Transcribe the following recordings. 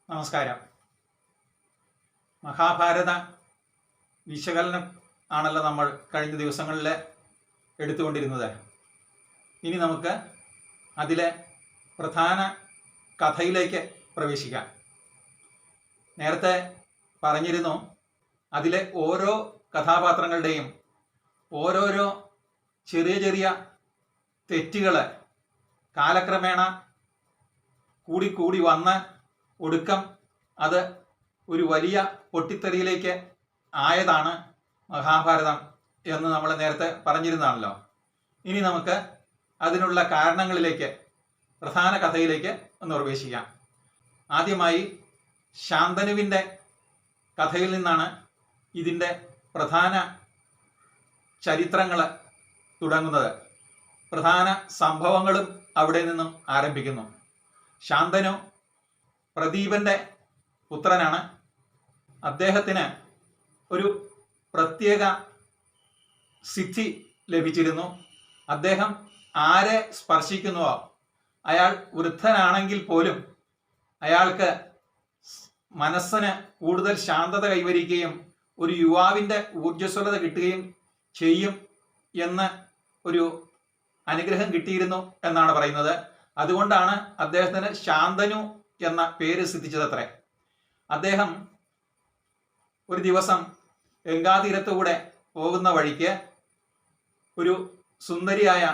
നമസ്കാരം. മഹാഭാരത വിശകലനം ആണല്ലോ നമ്മൾ കഴിഞ്ഞ ദിവസങ്ങളിൽ എടുത്തുകൊണ്ടിരുന്നത്. ഇനി നമുക്ക് അതിലെ പ്രധാന കഥയിലേക്ക് പ്രവേശിക്കാം. നേരത്തെ പറഞ്ഞിരുന്നു, അതിലെ ഓരോ കഥാപാത്രങ്ങളുടെയും ഓരോരോ ചെറിയ ചെറിയ തെറ്റുകൾ കാലക്രമേണ കൂടിക്കൂടി വന്ന് ഒടുക്കം അത് ഒരു വലിയ പൊട്ടിത്തെറിയിലേക്ക് ആയതാണ് മഹാഭാരതം എന്ന് നമ്മൾ നേരത്തെ പറഞ്ഞിരുന്നതാണല്ലോ. ഇനി നമുക്ക് അതിനുള്ള കാരണങ്ങളിലേക്ക്, പ്രധാന കഥയിലേക്ക് ഒന്ന് പ്രവേശിക്കാം. ആദ്യമായി ശാന്തനുവിൻ്റെ കഥയിൽ നിന്നാണ് ഇതിൻ്റെ പ്രധാന ചരിത്രങ്ങൾ തുടങ്ങുന്നത്. പ്രധാന സംഭവങ്ങളും അവിടെ നിന്നും ആരംഭിക്കുന്നു. ശാന്തനു പ്രദീപൻ്റെ പുത്രനാണ്. അദ്ദേഹത്തിന് ഒരു പ്രത്യേക സിദ്ധി ലഭിച്ചിരുന്നു. അദ്ദേഹം ആരെ സ്പർശിക്കുന്നുവോ, അയാൾ വൃദ്ധനാണെങ്കിൽ പോലും അയാൾക്ക് മനസ്സിന് കൂടുതൽ ശാന്തത കൈവരിക്കുകയും ഒരു യുവാവിൻ്റെ ഊർജ്ജസ്വലത കിട്ടുകയും ചെയ്യും എന്ന് ഒരു അനുഗ്രഹം കിട്ടിയിരുന്നു എന്നാണ് പറയുന്നത്. അതുകൊണ്ടാണ് അദ്ദേഹത്തിന് ശാന്തനു എന്ന പേര് സിദ്ധിച്ചതത്രേ. അദ്ദേഹം ഒരു ദിവസം ഗംഗാതീരത്തുകൂടെ പോകുന്ന വഴിക്ക് ഒരു സുന്ദരിയായ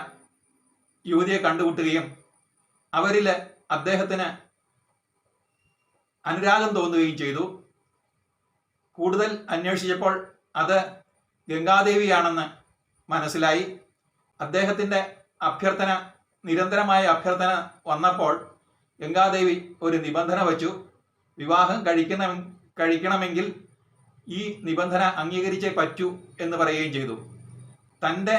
യുവതിയെ കണ്ടുമുട്ടുകയും അവരിൽ അദ്ദേഹത്തിന് അനുരാഗം തോന്നുകയും ചെയ്തു. കൂടുതൽ അന്വേഷിച്ചപ്പോൾ അത് ഗംഗാദേവിയാണെന്ന് മനസ്സിലായി. അദ്ദേഹത്തിൻ്റെ നിരന്തരമായ അഭ്യർത്ഥന വന്നപ്പോൾ ഗംഗാദേവി ഒരു നിബന്ധന വച്ചു. വിവാഹം കഴിക്കണമെങ്കിൽ ഈ നിബന്ധന അംഗീകരിച്ചേ പറ്റൂ എന്ന് പറയുകയും ചെയ്തു. തൻ്റെ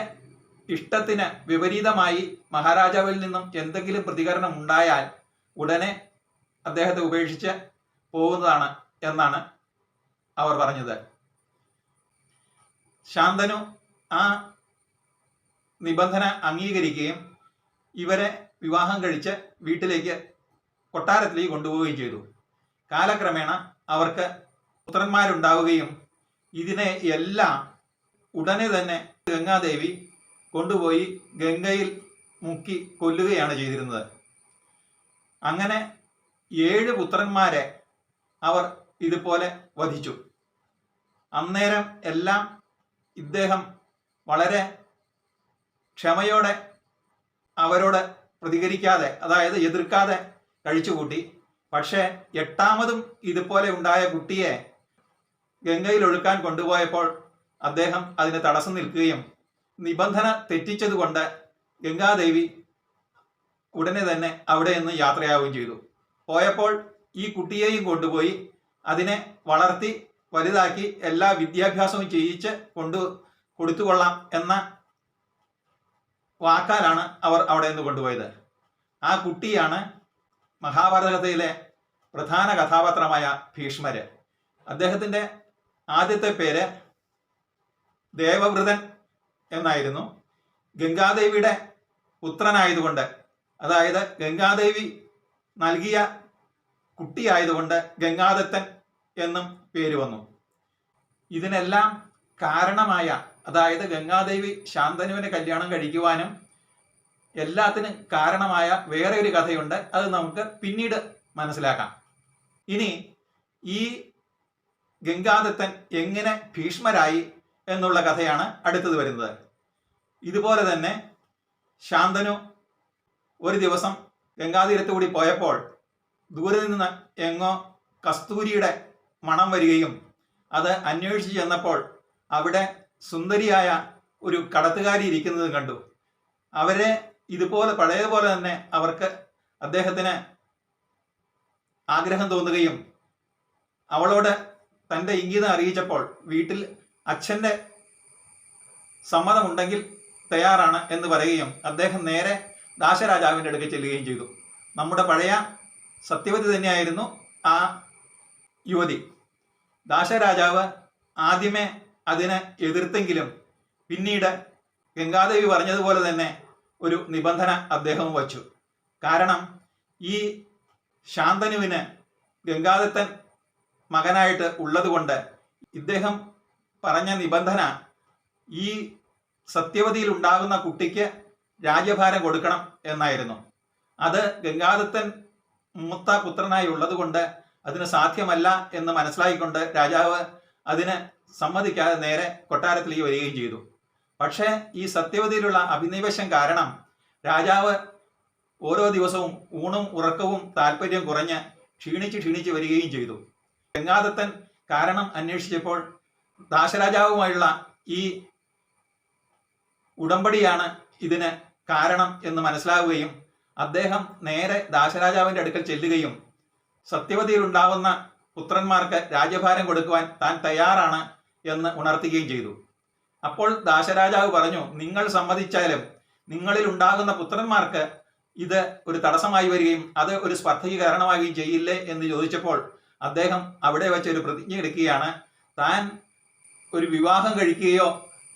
ഇഷ്ടത്തിന് വിപരീതമായി മഹാരാജാവിൽ നിന്നും എന്തെങ്കിലും പ്രതികരണം ഉണ്ടായാൽ ഉടനെ അദ്ദേഹത്തെ ഉപേക്ഷിച്ച് പോകുന്നതാണ് എന്നാണ് അവർ പറഞ്ഞത്. ശാന്തനു ആ നിബന്ധന അംഗീകരിക്കുകയും ഇവരെ വിവാഹം കഴിച്ച് വീട്ടിലേക്ക്, കൊട്ടാരത്തിലേക്ക് കൊണ്ടുപോവുകയും ചെയ്തു. കാലക്രമേണ അവർക്ക് പുത്രന്മാരുണ്ടാവുകയും ഇതിനെ എല്ലാം ഉടനെ തന്നെ ഗംഗാദേവി കൊണ്ടുപോയി ഗംഗയിൽ മുക്കി കൊല്ലുകയാണ് ചെയ്തിരുന്നത്. അങ്ങനെ 7 പുത്രന്മാരെ അവർ ഇതുപോലെ വധിച്ചു. അന്നേരം എല്ലാം ഇദ്ദേഹം വളരെ ക്ഷമയോടെ അവരോട് പ്രതികരിക്കാതെ, അതായത് എതിർക്കാതെ കഴിച്ചുകൂട്ടി. പക്ഷേ 8ാമതും ഇതുപോലെ ഉണ്ടായ കുട്ടിയെ ഗംഗയിൽ ഒഴുക്കാൻ കൊണ്ടുപോയപ്പോൾ അദ്ദേഹം അതിന് തടസ്സം നിൽക്കുകയും നിബന്ധന തെറ്റിച്ചതുകൊണ്ട് ഗംഗാദേവി ഉടനെ തന്നെ അവിടെ നിന്ന് യാത്രയാവുകയും ചെയ്തു. പോയപ്പോൾ ഈ കുട്ടിയെയും കൊണ്ടുപോയി അതിനെ വളർത്തി വലുതാക്കി എല്ലാ വിദ്യാഭ്യാസവും ചെയ്യിച്ച് കൊടുത്തുകൊള്ളാം എന്ന വാക്കാലാണ് അവർ അവിടെ നിന്ന് കൊണ്ടുപോയത്. ആ കുട്ടിയാണ് മഹാഭാരത കഥയിലെ പ്രധാന കഥാപാത്രമായ ഭീഷ്മര്. അദ്ദേഹത്തിൻ്റെ ആദ്യത്തെ പേര് ദേവവ്രതൻ എന്നായിരുന്നു. ഗംഗാദേവിയുടെ പുത്രനായതുകൊണ്ട്, അതായത് ഗംഗാദേവി നൽകിയ കുട്ടിയായതുകൊണ്ട് ഗംഗാദത്തൻ എന്നും പേര് വന്നു. ഇതിനെല്ലാം കാരണമായ, അതായത് ഗംഗാദേവി ശാന്തനുവിനെ കല്യാണം കഴിക്കുവാനും എല്ലാത്തിനും കാരണമായ വേറെ ഒരു കഥയുണ്ട്. അത് നമുക്ക് പിന്നീട് മനസ്സിലാക്കാം. ഇനി ഈ ഗംഗാദത്തൻ എങ്ങനെ ഭീഷ്മരായി എന്നുള്ള കഥയാണ് അടുത്തത് വരുന്നത്. ഇതുപോലെ തന്നെ ശാന്തനു ഒരു ദിവസം ഗംഗാതീരത്തു കൂടി പോയപ്പോൾ ദൂരെ നിന്ന് എങ്ങോ കസ്തൂരിയുടെ മണം വരികയും അത് അന്വേഷിച്ച് ചെന്നപ്പോൾ അവിടെ സുന്ദരിയായ ഒരു കടത്തുകാരി ഇരിക്കുന്നതും കണ്ടു. അവരെ ഇതുപോലെ പഴയതുപോലെ തന്നെ അദ്ദേഹത്തിന് ആഗ്രഹം തോന്നുകയും അവളോട് തൻ്റെ ഇംഗിതം അറിയിച്ചപ്പോൾ വീട്ടിൽ അച്ഛൻ്റെ സമ്മതമുണ്ടെങ്കിൽ തയ്യാറാണ് എന്ന് പറയുകയും അദ്ദേഹം നേരെ ദാശരാജാവിൻ്റെ അടുക്കൽ ചെല്ലുകയും ചെയ്തു. നമ്മുടെ പഴയ സത്യവതി തന്നെയായിരുന്നു ആ യുവതി. ദാശരാജാവ് ആദ്യമേ അതിനെ എതിർത്തെങ്കിലും പിന്നീട് ഗംഗാദേവി പറഞ്ഞതുപോലെ തന്നെ ഒരു നിബന്ധന അദ്ദേഹവും വച്ചു. കാരണം ഈ ശാന്തനുവിന് ഗംഗാദത്തൻ മകനായിട്ട് ഉള്ളതുകൊണ്ട് ഇദ്ദേഹം പറഞ്ഞ നിബന്ധന ഈ സത്യവതിയിൽ ഉണ്ടാകുന്ന കുട്ടിക്ക് രാജ്യഭാരം കൊടുക്കണം എന്നായിരുന്നു. അത് ഗംഗാദത്തൻ മൂത്ത പുത്രനായി ഉള്ളതുകൊണ്ട് അതിന് സാധ്യമല്ല എന്ന് മനസ്സിലാക്കിക്കൊണ്ട് രാജാവ് അതിന് സമ്മതിക്കാതെ നേരെ കൊട്ടാരത്തിലേക്ക് വരികയും ചെയ്തു. പക്ഷേ ഈ സത്യവതിയിലുള്ള അഭിനിവേശം കാരണം രാജാവ് ഓരോ ദിവസവും ഊണും ഉറക്കവും താല്പര്യം കുറഞ്ഞ് ക്ഷീണിച്ച് വരികയും ചെയ്തു. ഗംഗാദത്തൻ കാരണം അന്വേഷിച്ചപ്പോൾ ദാശരാജാവുമായുള്ള ഈ ഉടമ്പടിയാണ് ഇതിന് കാരണം എന്ന് മനസ്സിലാവുകയും അദ്ദേഹം നേരെ ദാശരാജാവിൻ്റെ അടുക്കൽ ചെല്ലുകയും സത്യവതിയിൽ ഉണ്ടാവുന്ന പുത്രന്മാർക്ക് രാജ്യഭാരം കൊടുക്കുവാൻ താൻ തയ്യാറാണ് എന്ന് ഉണർത്തുകയും ചെയ്തു. അപ്പോൾ ദാശരാജാവ് പറഞ്ഞു, നിങ്ങൾ സമ്മതിച്ചാലും നിങ്ങളിൽ ഉണ്ടാകുന്ന പുത്രന്മാർക്ക് ഇത് ഒരു തടസ്സമായി വരികയും അത് ഒരു സ്പർദ്ധയ്ക്ക് കാരണമാവുകയും ചെയ്യില്ലേ എന്ന് ചോദിച്ചപ്പോൾ അദ്ദേഹം അവിടെ വെച്ച് ഒരു പ്രതിജ്ഞ എടുക്കുകയാണ്. താൻ ഒരു വിവാഹം കഴിക്കുകയോ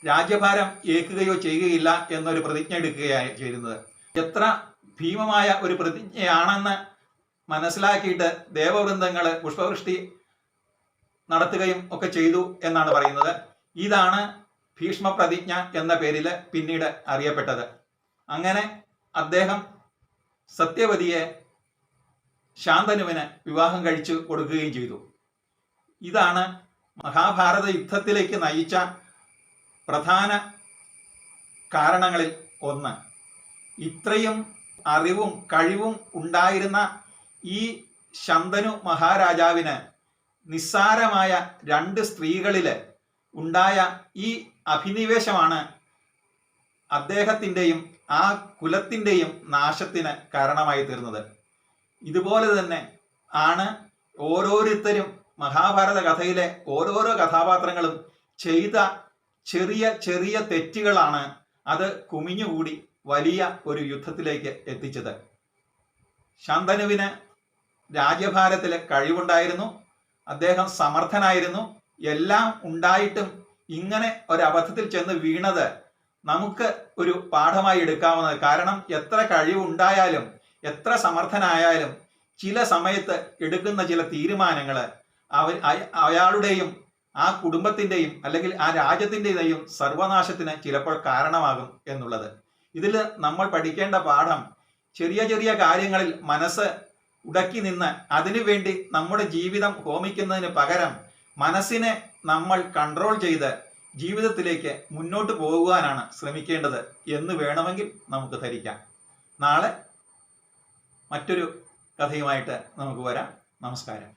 രാജ്യഭാരം ഏൽക്കുകയോ ചെയ്യുകയില്ല എന്നൊരു പ്രതിജ്ഞ എടുക്കുകയാണ് ചെയ്യുന്നത്. എത്ര ഭീമമായ ഒരു പ്രതിജ്ഞയാണെന്ന് മനസ്സിലാക്കിയിട്ട് ദേവവൃന്ദങ്ങൾ പുഷ്പവൃഷ്ടി നടത്തുകയും ഒക്കെ ചെയ്തു എന്നാണ് പറയുന്നത്. ഇതാണ് ഭീഷ്മ പ്രതിജ്ഞ എന്ന പേരിൽ പിന്നീട് അറിയപ്പെട്ടത്. അങ്ങനെ അദ്ദേഹം സത്യവതിയെ ശാന്തനുവിന് വിവാഹം കഴിച്ചു കൊടുക്കുകയും ചെയ്തു. ഇതാണ് മഹാഭാരത യുദ്ധത്തിലേക്ക് നയിച്ച പ്രധാന കാരണങ്ങളിൽ ഒന്ന്. ഇത്രയും അറിവും കഴിവും ഉണ്ടായിരുന്ന ഈ ശന്തനു മഹാരാജാവിന് നിസ്സാരമായ 2 സ്ത്രീകളിൽ ഉണ്ടായ ഈ അഭിനിവേശമാണ് അദ്ദേഹത്തിൻ്റെയും ആ കുലത്തിൻ്റെയും നാശത്തിന് കാരണമായി തീർന്നത്. ഇതുപോലെ തന്നെ ആണ് ഓരോരുത്തരും മഹാഭാരത കഥയിലെ ഓരോരോ കഥാപാത്രങ്ങളും ചെയ്ത ചെറിയ ചെറിയ തെറ്റുകളാണ് അത് കുമിഞ്ഞുകൂടി വലിയ ഒരു യുദ്ധത്തിലേക്ക് എത്തിച്ചത്. ശന്തനുവിന് രാജ്യഭാരത്തിൽ കഴിവുണ്ടായിരുന്നു, അദ്ദേഹം സമർത്ഥനായിരുന്നു. എല്ലാം ഉണ്ടായിട്ടും ഇങ്ങനെ ഒരബദ്ധത്തിൽ ചെന്ന് വീണത് നമുക്ക് ഒരു പാഠമായി എടുക്കാവുന്നത്. കാരണം എത്ര കഴിവുണ്ടായാലും എത്ര സമർത്ഥനായാലും ചില സമയത്ത് എടുക്കുന്ന ചില തീരുമാനങ്ങൾ അയാളുടെയും ആ കുടുംബത്തിൻ്റെയും അല്ലെങ്കിൽ ആ രാജ്യത്തിൻ്റെയും സർവനാശത്തിന് ചിലപ്പോൾ കാരണമാകും എന്നുള്ളത്. ഇതിൽ നമ്മൾ പഠിക്കേണ്ട പാഠം ചെറിയ ചെറിയ കാര്യങ്ങളിൽ മനസ്സ് ഉടക്കി നിന്ന് അതിനുവേണ്ടി നമ്മുടെ ജീവിതം ഹോമിക്കുന്നതിന് പകരം മനസ്സിനെ നമ്മൾ കൺട്രോൾ ചെയ്ത് ജീവിതത്തിലേക്ക് മുന്നോട്ട് പോകുവാനാണ് ശ്രമിക്കേണ്ടത് എന്ന് വേണമെങ്കിൽ നമുക്ക് ധരിക്കാം. നാളെ മറ്റൊരു കഥയുമായിട്ട് നമുക്ക് വരാം. നമസ്കാരം.